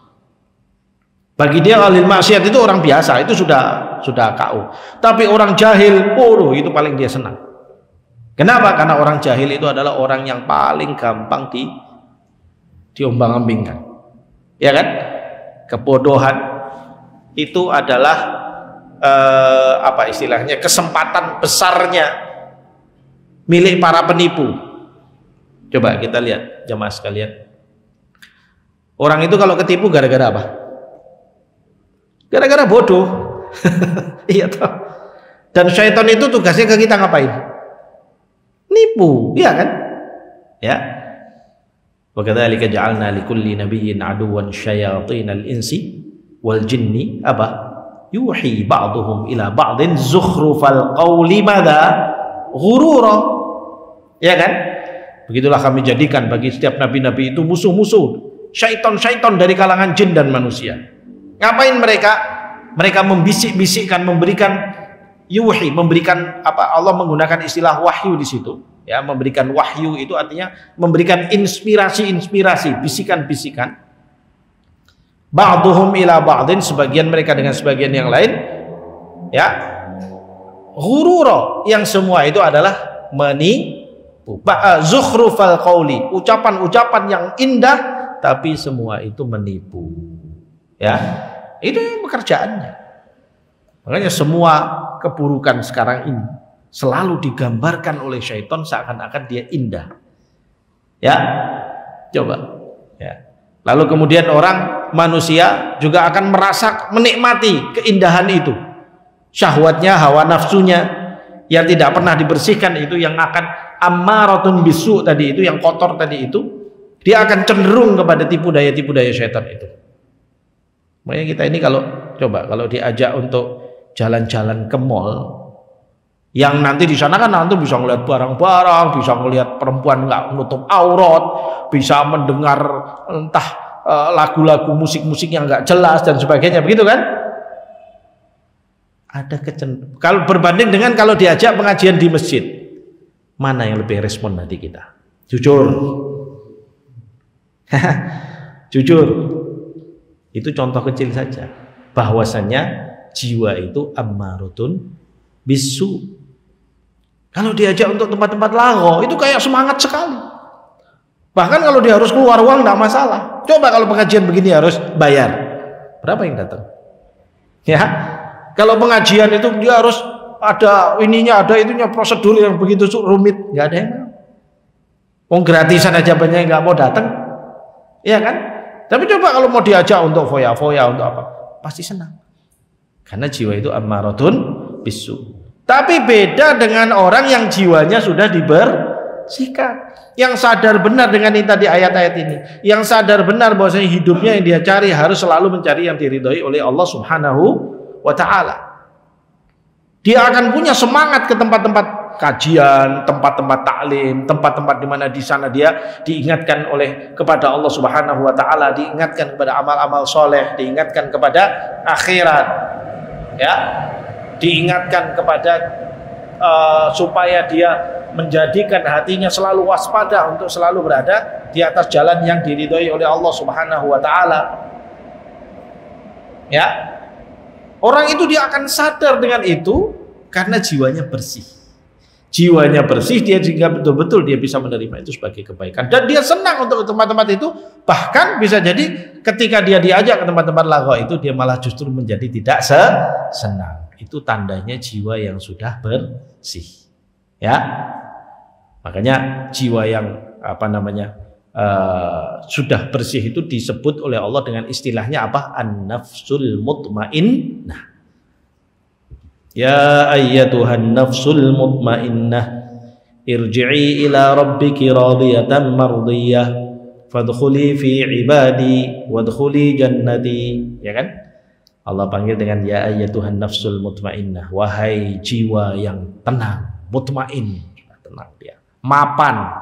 Bagi dia ahlil maksiat itu orang biasa, itu sudah KO. Tapi orang jahil, itu paling dia senang. Kenapa? Karena orang jahil itu adalah orang yang paling gampang diombang-ambingkan. Ya kan? Kebodohan itu adalah istilahnya kesempatan besarnya milik para penipu. Coba kita lihat jamaah sekalian. Orang itu kalau ketipu gara-gara apa? Gara-gara bodoh. Iya toh. Dan syaitan itu tugasnya ke kita ngapain? Nipu, iya kan? Ya. Wa kadzalika ja'alna likulli nabiyyin aduwwan syayatinal insi wal jinni yuhi ba'dhum ila ba'din zukhrufal qawli madza ghurura. Ya kan? Begitulah kami jadikan bagi setiap nabi-nabi itu musuh-musuh, syaitan-syaitan dari kalangan jin dan manusia. Ngapain mereka? Mereka membisik-bisikkan, memberikan yuhi, memberikan Allah menggunakan istilah wahyu di situ, ya, memberikan wahyu itu artinya memberikan inspirasi-inspirasi, bisikan-bisikan. Ba'duhum ila ba'din, sebagian mereka dengan sebagian yang lain, ya. Ghurura, yang semua itu adalah menipu. Zukhrufal qauli, ucapan-ucapan yang indah tapi semua itu menipu. Ya, itu yang pekerjaannya. Makanya semua keburukan sekarang ini selalu digambarkan oleh syaitan seakan-akan dia indah. Ya, coba. Ya. Lalu kemudian manusia juga akan merasa menikmati keindahan itu. Syahwatnya, hawa nafsunya yang tidak pernah dibersihkan itu, yang akan ammaratun bisu tadi itu, yang kotor tadi itu, dia akan cenderung kepada tipu daya syaitan itu. Makanya kita ini kalau diajak untuk jalan-jalan ke mall, yang nanti di sana kan nanti bisa ngeliat barang-barang, bisa ngeliat perempuan nggak menutup aurat, bisa mendengar entah lagu-lagu musik-musik yang nggak jelas dan sebagainya, begitu kan? Ada kalau berbanding dengan kalau diajak pengajian di masjid, mana yang lebih respon hati kita? Jujur. Jujur. Itu contoh kecil saja, bahwasanya jiwa itu ammaratun bisu. Kalau diajak untuk tempat-tempat lago itu kayak semangat sekali. Bahkan kalau dia harus keluar uang tidak masalah. Coba kalau pengajian begini harus bayar, berapa yang datang? Ya, kalau pengajian itu dia harus ada ininya, ada itunya, prosedur yang begitu rumit, nggak ada yang mau. Gratisan aja banyak yang nggak mau datang, ya kan? Tapi coba kalau mau diajak untuk foya-foya, untuk apa, pasti senang. Karena jiwa itu ammaratun bisu. Tapi beda dengan orang yang jiwanya sudah dibersihkan, yang sadar benar dengan ini tadi ayat-ayat ini, yang sadar benar bahwasanya hidupnya yang dia cari harus selalu mencari yang diridhoi oleh Allah Subhanahu wa ta'ala. Dia akan punya semangat ke tempat-tempat kajian, tempat-tempat taklim, tempat-tempat di mana di sana dia diingatkan kepada Allah Subhanahu wa ta'ala, diingatkan kepada amal-amal soleh, diingatkan kepada akhirat, ya, diingatkan kepada supaya dia menjadikan hatinya selalu waspada untuk selalu berada di atas jalan yang diridhoi oleh Allah Subhanahu wa ta'ala. Ya, orang itu dia akan sadar dengan itu karena jiwanya bersih. Jiwanya bersih, dia sehingga betul-betul dia bisa menerima itu sebagai kebaikan, dan dia senang untuk tempat-tempat itu. Bahkan bisa jadi ketika dia diajak ke tempat-tempat lago itu, dia malah justru menjadi tidak senang. Itu tandanya jiwa yang sudah bersih, ya. Makanya jiwa yang sudah bersih itu disebut oleh Allah dengan istilahnya apa? An-nafsul mutmainnah. Ya ayyatuhan nafsul mutmainnah, irji'i ila rabbiki radiyatan mardiyah, fadkhuli fi ibadi wadkhuli jannati. Ya kan? Allah panggil dengan ya ayyatuhan nafsul mutmainnah, wahai jiwa yang tenang, mutmain, tenang dia, mapan.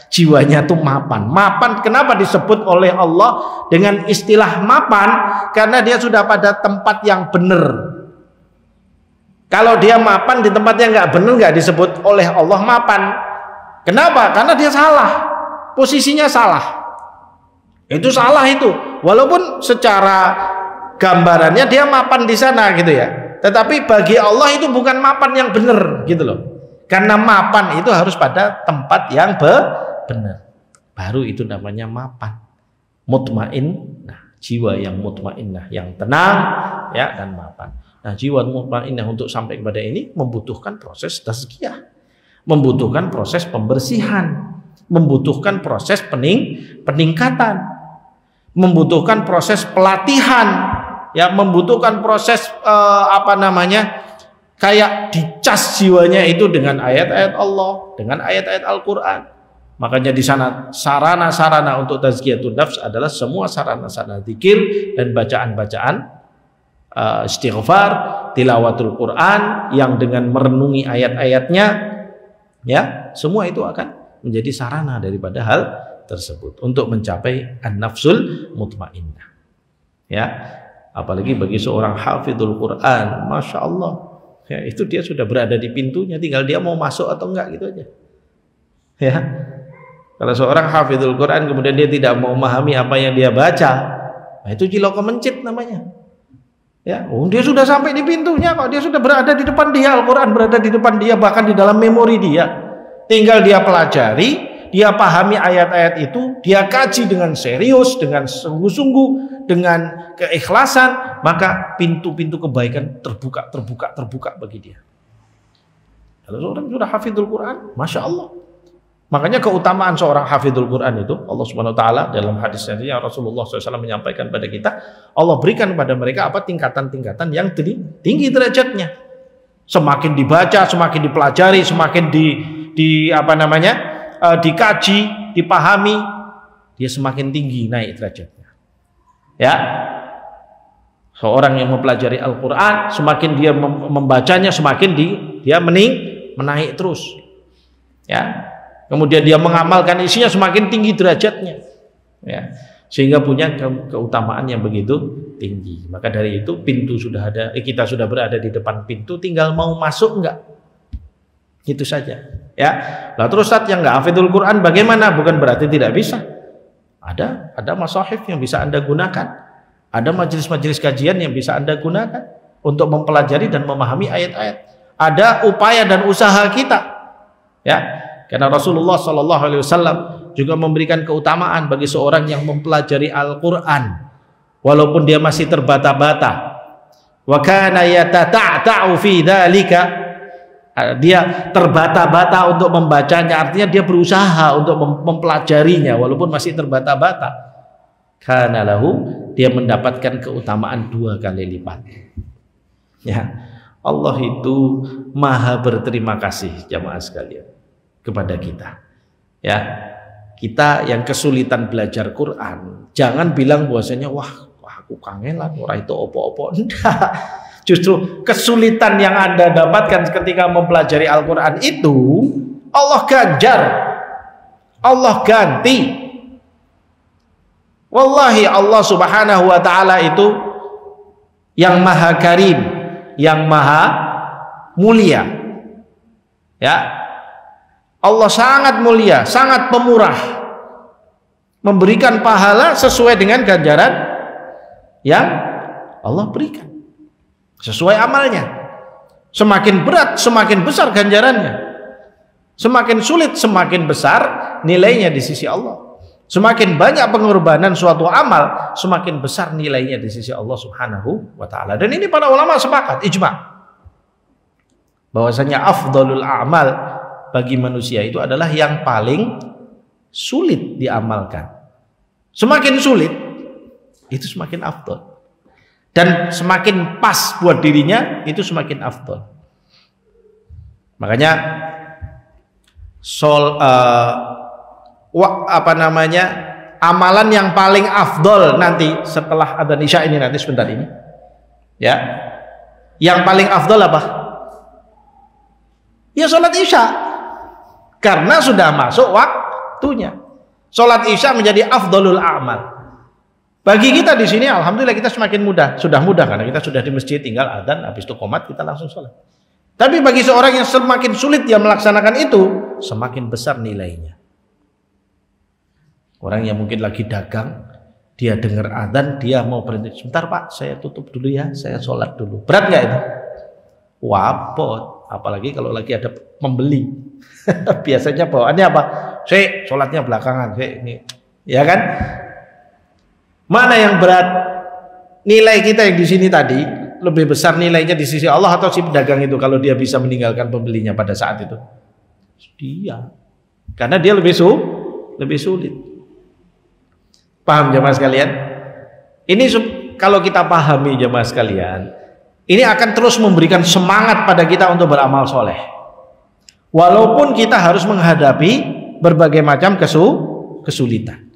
Jiwanya tuh mapan. Mapan kenapa disebut oleh Allah dengan istilah mapan? Karena dia sudah pada tempat yang benar. Kalau dia mapan di tempat yang nggak benar, nggak disebut oleh Allah mapan. Kenapa? Karena dia salah, posisinya salah. Itu salah itu. Walaupun secara gambarannya dia mapan di sana gitu ya. Tetapi bagi Allah itu bukan mapan yang benar gitu loh. Karena mapan itu harus pada tempat yang benar. Baru itu namanya mapan. Mutmainnah, jiwa yang mutmainnah, yang tenang, ya, dan mapan. Nah, jiwa mutmainnah untuk sampai kepada ini membutuhkan proses tazkiyah, membutuhkan proses pembersihan, membutuhkan proses peningkatan, membutuhkan proses pelatihan, ya, membutuhkan proses kayak dicas jiwanya itu dengan ayat-ayat Allah, dengan ayat-ayat Al-Quran. Makanya di sana sarana-sarana untuk tazkiyatun nafs adalah semua sarana-sarana zikir dan bacaan-bacaan istighfar, tilawatul Quran yang dengan merenungi ayat-ayatnya, ya, semua itu akan menjadi sarana daripada hal tersebut untuk mencapai an-nafsul mutmainnah. Ya, apalagi bagi seorang hafidhul Quran, masya Allah, ya, itu dia sudah berada di pintunya, tinggal dia mau masuk atau enggak gitu aja. Ya, kalau seorang hafidhul Quran kemudian dia tidak mau memahami apa yang dia baca, nah itu cilaka mencit namanya. Ya, dia sudah sampai di pintunya kok, dia sudah berada di depan dia, Al-Quran berada di depan dia, bahkan di dalam memori dia. Tinggal dia pelajari, dia pahami ayat-ayat itu, dia kaji dengan serius, dengan sungguh-sungguh, dengan keikhlasan, maka pintu-pintu kebaikan terbuka bagi dia. Kalau seorang sudah hafidhul Quran, masya Allah, Makanya keutamaan seorang hafidhul Quran itu, Allah Subhanahu wa taala dalam hadisnya Rasulullah SAW menyampaikan pada kita, Allah berikan kepada mereka apa tingkatan-tingkatan yang tinggi derajatnya. Semakin dibaca, semakin dipelajari, semakin dikaji, dipahami, dia semakin tinggi naik derajatnya. Ya. Seorang yang mempelajari Al-Qur'an, semakin dia membacanya, semakin dia menaik terus. Ya. Kemudian dia mengamalkan isinya, semakin tinggi derajatnya, ya, sehingga punya keutamaan yang begitu tinggi. Maka dari itu pintu sudah ada, kita sudah berada di depan pintu, tinggal mau masuk enggak, itu saja. Ya, lah terus Ustaz yang enggak hafidhul Quran bagaimana? Bukan berarti tidak bisa. Ada mashahif yang bisa Anda gunakan, ada majelis-majelis kajian yang bisa Anda gunakan untuk mempelajari dan memahami ayat-ayat. Ada upaya dan usaha kita, ya. Karena Rasulullah SAW juga memberikan keutamaan bagi seorang yang mempelajari Al-Quran walaupun dia masih terbata-bata. Wa kana yatata'ta'u fi dzalika, dia terbata-bata untuk membacanya, artinya dia berusaha untuk mempelajarinya walaupun masih terbata-bata. Kana lahu, dia mendapatkan keutamaan 2 kali lipat. Ya, Allah itu maha berterima kasih jamaah sekalian kepada kita. Ya, kita yang kesulitan belajar Quran, jangan bilang bahwasanya wah aku kangelan, orang itu opo-opo. Enggak. Justru kesulitan yang Anda dapatkan ketika mempelajari Al-Quran itu Allah ganjar, Allah ganti. Wallahi Allah Subhanahu wa taala itu yang maha karim, yang maha mulia. Ya, Allah sangat mulia, sangat pemurah, memberikan pahala sesuai dengan ganjaran yang Allah berikan, sesuai amalnya. Semakin berat, semakin besar ganjarannya. Semakin sulit, semakin besar nilainya di sisi Allah. Semakin banyak pengorbanan suatu amal, semakin besar nilainya di sisi Allah Subhanahu wa taala. Dan ini para ulama sepakat, ijma, bahwasanya afdhalul a'mal bagi manusia itu adalah yang paling sulit diamalkan. Semakin sulit itu semakin afdal, dan semakin pas buat dirinya itu semakin afdal. Makanya amalan yang paling afdal nanti setelah adzan Isya ini, nanti sebentar ini, ya, yang paling afdal apa? Ya sholat Isya. Karena sudah masuk waktunya. Sholat Isya menjadi afdalul a'mal. Bagi kita di sini, alhamdulillah kita semakin mudah. Sudah mudah karena kita sudah di masjid, tinggal adzan, habis itu qomat kita langsung sholat. Tapi bagi seorang yang semakin sulit dia melaksanakan itu, semakin besar nilainya. Orang yang mungkin lagi dagang, dia dengar adzan, dia mau berhenti. Sebentar Pak, saya tutup dulu ya, saya sholat dulu. Berat nggak itu? Wapot. Apalagi kalau lagi ada pembeli. Biasanya bawaannya apa? Saya sholatnya belakangan, saya ini, ya kan? Mana yang berat? Nilai kita yang di sini tadi lebih besar nilainya di sisi Allah atau si pedagang itu kalau dia bisa meninggalkan pembelinya pada saat itu? Dia, karena dia lebih sulit. Paham jemaah sekalian? Ini kalau kita pahami jemaah sekalian, ini akan terus memberikan semangat pada kita untuk beramal soleh. Walaupun kita harus menghadapi berbagai macam kesulitan,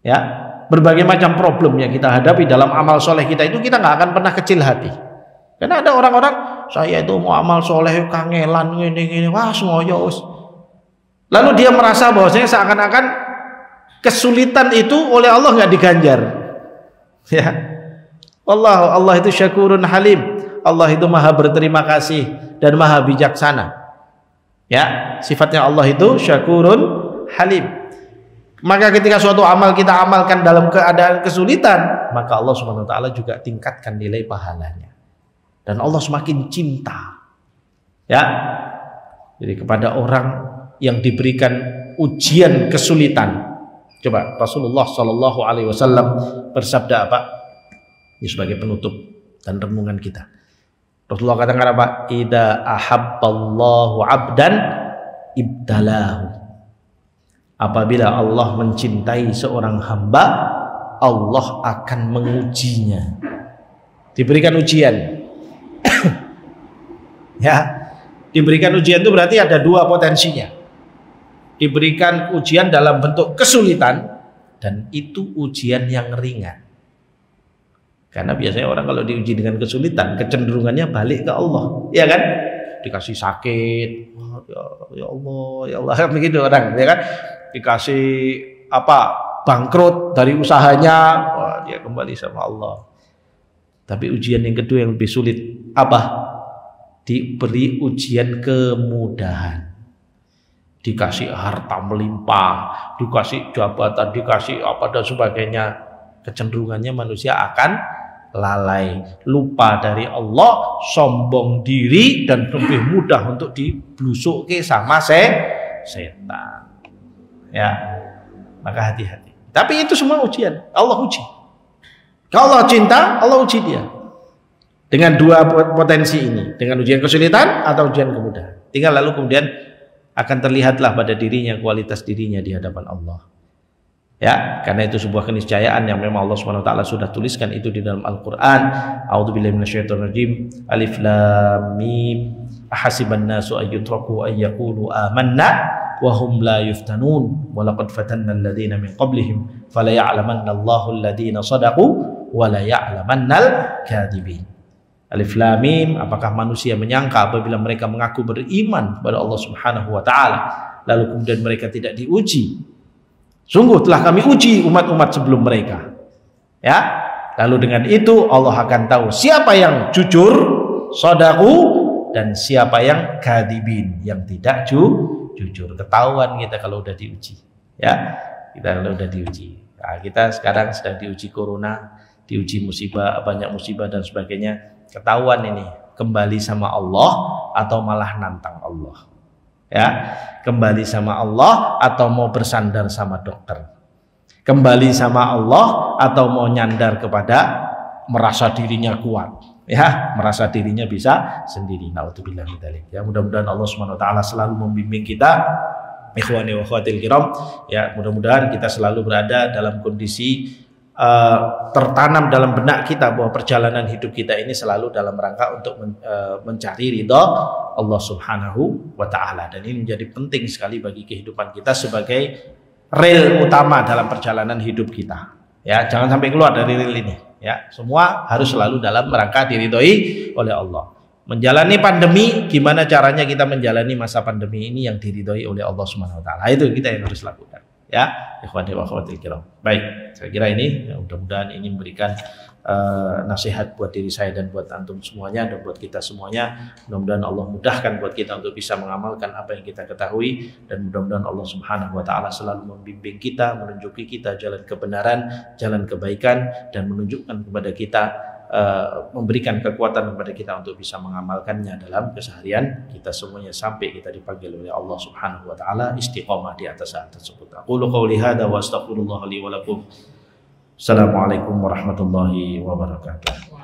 ya, berbagai macam problem yang kita hadapi dalam amal soleh kita itu, kita nggak akan pernah kecil hati. Karena ada orang-orang, saya itu mau amal soleh kangelan gini, wah semoyo. Lalu dia merasa bahwasanya seakan-akan kesulitan itu oleh Allah nggak diganjar. Ya, Allah itu syakurun halim. Allah itu maha berterima kasih dan maha bijaksana. Ya, sifatnya Allah itu syakurun halim. Maka ketika suatu amal kita amalkan dalam keadaan kesulitan, maka Allah Subhanahu wa taala juga tingkatkan nilai pahalanya. Dan Allah semakin cinta. Ya. Jadi kepada orang yang diberikan ujian kesulitan. Coba Rasulullah Shallallahu alaihi wasallam bersabda apa? Ini sebagai penutup dan renungan kita. Rasulullah katakan apa? Idza ahabballahu 'abdan ibtalahu. Apabila Allah mencintai seorang hamba, Allah akan mengujinya. Diberikan ujian. Ya, diberikan ujian itu berarti ada dua potensinya. Diberikan ujian dalam bentuk kesulitan, dan itu ujian yang ringan. Karena biasanya orang kalau diuji dengan kesulitan, kecenderungannya balik ke Allah, ya kan? Dikasih sakit, ya Allah, begitu orang, ya kan? Dikasih bangkrut dari usahanya, wah, dia kembali sama Allah. Tapi ujian yang kedua yang lebih sulit apa? Diberi ujian kemudahan, dikasih harta melimpah, dikasih jabatan, dikasih apa dan sebagainya. Kecenderungannya manusia akan lalai, lupa dari Allah, sombong diri, dan lebih mudah untuk diblusuki sama setan. Ya, maka hati-hati. Tapi itu semua ujian, Allah uji. Kalau Allah cinta, Allah uji dia dengan dua potensi ini, dengan ujian kesulitan atau ujian kemudahan. Tinggal lalu kemudian akan terlihatlah pada dirinya kualitas dirinya di hadapan Allah. Ya, karena itu sebuah keniscayaan yang memang Allah SWT sudah tuliskan itu di dalam Al-Quran. A'udzubillahi minasyaitonirrajim. Alif lam mim. Ahasiban nasu ayyutraku ayyaqulu amanna wa hum la yuftanun. Wa laqad fatanna alladhina min qablihim fala ya'lamanna Allahu alladhina sadaqu wa la ya'lamanna al-kadhibin. Alif lam mim. Apakah manusia menyangka apabila mereka mengaku beriman kepada Allah Subhanahu wa taala lalu kemudian mereka tidak diuji? Sungguh telah kami uji umat-umat sebelum mereka. Ya, lalu dengan itu Allah akan tahu siapa yang jujur, shadaku, dan siapa yang kadibin, yang tidak jujur. Ketahuan kita kalau udah diuji. Ya, kita kalau udah diuji. Nah, kita sekarang sedang diuji corona, diuji musibah, banyak musibah dan sebagainya. Ketahuan ini kembali sama Allah atau malah nantang Allah. Ya, kembali sama Allah atau mau bersandar sama dokter, kembali sama Allah atau mau nyandar kepada merasa dirinya kuat, ya, merasa dirinya bisa sendiri. Naudzubillah min dzalik. Ya, mudah-mudahan Allah Subhanahu wa taala selalu membimbing kita, ikhwani wa akhwatil kiram. Ya, mudah-mudahan kita selalu berada dalam kondisi tertanam dalam benak kita bahwa perjalanan hidup kita ini selalu dalam rangka untuk mencari ridha Allah Subhanahu wa taala, dan ini menjadi penting sekali bagi kehidupan kita sebagai rel utama dalam perjalanan hidup kita. Ya, jangan sampai keluar dari rel ini. Ya, semua harus selalu dalam rangka diridhoi oleh Allah. Menjalani pandemi, gimana caranya kita menjalani masa pandemi ini yang diridhoi oleh Allah Subhanahu wa taala. Itu kita yang harus lakukan. Ya, ikhwani wa akhwatil kiram. Baik, saya kira ini ya, mudah-mudahan ini memberikan nasihat buat diri saya dan buat antum semuanya dan buat kita semuanya. Mudah-mudahan Allah mudahkan buat kita untuk bisa mengamalkan apa yang kita ketahui, dan mudah-mudahan Allah Subhanahu wa taala selalu membimbing kita, menunjuki kita jalan kebenaran, jalan kebaikan, dan menunjukkan kepada kita, memberikan kekuatan kepada kita untuk bisa mengamalkannya dalam keseharian kita semuanya sampai kita dipanggil oleh Allah Subhanahu wa taala istiqomah di atas hal tersebut. Aqulu qouli hadza wa astaghfirullah li wa lakum. Assalamualaikum warahmatullahi wabarakatuh.